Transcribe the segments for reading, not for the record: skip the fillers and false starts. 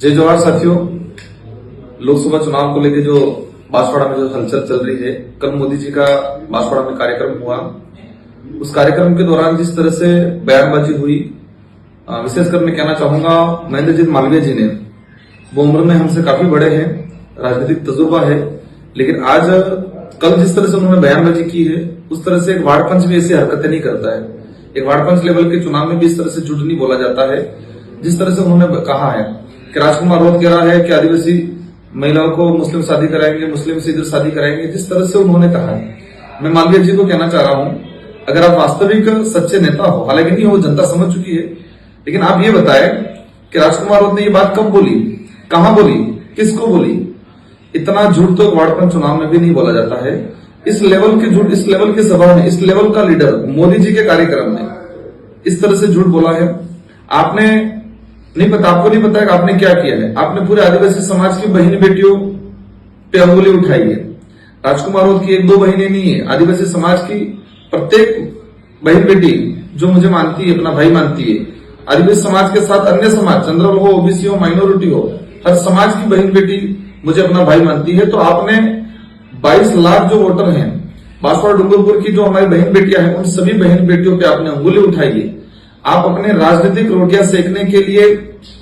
जय जवाहर साथियों, लोकसभा चुनाव को लेकर जो बांसवाड़ा में जो हलचल चल रही है, कल मोदी जी का बांसवाड़ा में कार्यक्रम हुआ। उस कार्यक्रम के दौरान जिस तरह से बयानबाजी हुई, विशेषकर मैं कहना चाहूंगा महेंद्रजीत मालवीय जी ने, वो उम्र में हमसे काफी बड़े हैं, राजनीतिक तजुर्बा है, लेकिन आज कल जिस तरह से उन्होंने बयानबाजी की है, उस तरह से एक वार्ड पंच भी ऐसी हरकतें नहीं करता है। एक वार्ड पंच लेवल के चुनाव में भी इस तरह से झूठ नहीं बोला जाता है। जिस तरह से उन्होंने कहा है कि राजकुमार राउत कह रहा है कि आदिवासी महिलाओं को मुस्लिम शादी कराएंगे, मुस्लिम से इधर शादी कराएंगे, जिस तरह से उन्होंने कहा है, मैं मालवीय जी को कहना चाह रहा हूं, अगर आप वास्तविक सच्चे नेता हो, हालांकि नहीं हो, जनता समझ चुकी है, लेकिन आप ये बताएं कि राजकुमार राउत ने ये बात कब बोली, कहां बोली, किसको बोली। इतना झूठ तो वार्ड पंच चुनाव में भी नहीं बोला जाता है। इस लेवल के झूठ, इस लेवल की सभा में, इस लेवल का लीडर मोदी जी के कार्यक्रम में इस तरह से झूठ बोला है। आपने नहीं पता, आपको नहीं पता है कि आपने क्या किया है। आपने पूरे आदिवासी समाज की बहन बेटियों पे अंगुली उठाई है। राजकुमार राउत की एक दो बहनें नहीं है, आदिवासी समाज की प्रत्येक बहन बेटी जो मुझे मानती है, अपना भाई मानती है, आदिवासी समाज के साथ अन्य समाज, जनरल हो, ओबीसी हो, माइनॉरिटी हो, हर समाज की बहन बेटी मुझे अपना भाई मानती है। तो आपने 22 लाख जो वोटर हैं बांसवाड़ा डूंगरपुर की, जो हमारी बहन बेटियां हैं, उन सभी बहन बेटियों पे आपने अंगुली उठाई है। आप अपने राजनीतिक रोटियां सेकने के लिए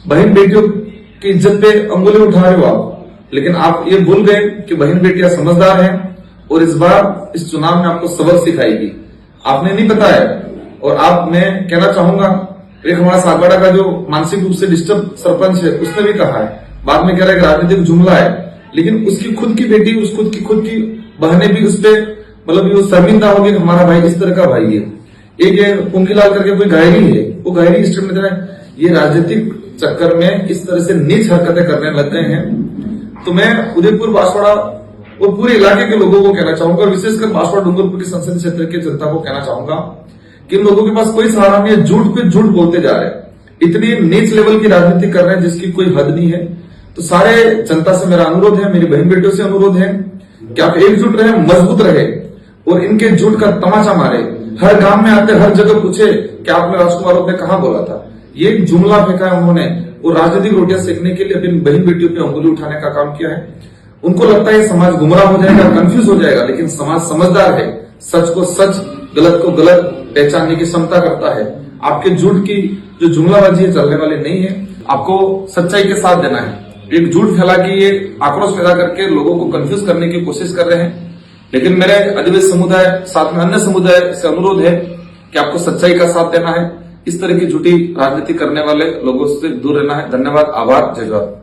बहन बेटियों की इज्जत पे अंगुली उठा रहे हो आप, लेकिन आप ये भूल गए कि बहन बेटियां समझदार हैं और इस बार इस चुनाव में आपको सबक सिखाएगी। आपने नहीं बताया। और आप, मैं कहना चाहूंगा, एक हमारा सागवाड़ा का जो मानसिक रूप से डिस्टर्ब सरपंच है, उसने भी कहा है, बाद में कह रहा है कि राजनीतिक जुमला है, लेकिन उसकी खुद की बेटी, खुद की बहनें भी उस पर मतलब वो शर्मिंदा होगी कि हमारा भाई इस तरह का भाई है। एक पुंगीलाल करके कोई घायरी है, वो घायरी स्टेट में ये राजनीतिक चक्कर में इस तरह से नीच हरकतें करने लग गए हैं। तो मैं उदयपुर, बांसवाड़ा और पूरे इलाके के लोगों को कहना चाहूंगा, विशेषकर बांसवाड़ा डूंगरपुर के संसदीय क्षेत्र की जनता को कहना चाहूंगा कि इन लोगों के पास कोई सहारा नहीं है, झूठ पे झूठ बोलते जा रहे हैं, इतनी नीच लेवल की राजनीति कर रहे हैं जिसकी कोई हद नहीं है। तो सारे जनता से मेरा अनुरोध है, मेरी बहन बेटियों से अनुरोध है कि आप एकजुट रहे, मजबूत रहे और इनके झूठ का तमाचा मारे। हर गांव में आते, हर जगह पूछे कि आपने राजकुमार राउत ने कहां बोला था। ये एक जुमला फेंका है उन्होंने, वो राजनीतिक रोटियां सेकने के लिए अपनी बहन बेटियों पे अंगुली उठाने का काम किया है। उनको लगता है समाज गुमराह हो जाएगा, कंफ्यूज हो जाएगा, लेकिन समाज समझदार है, सच को सच, गलत को गलत पहचानने की क्षमता करता है। आपके झूठ की जो जुमलाबाजी है चलने वाली नहीं है। आपको सच्चाई के साथ देना है। एक झूठ फैला के ये आक्रोश पैदा करके लोगों को कंफ्यूज करने की कोशिश कर रहे हैं। लेकिन मेरे आदिवासी समुदाय, साथ में अन्य समुदाय से अनुरोध है कि आपको सच्चाई का साथ देना है। इस तरह की झूठी राजनीति करने वाले लोगों से दूर रहना है। धन्यवाद, आभार, जय जवाहर।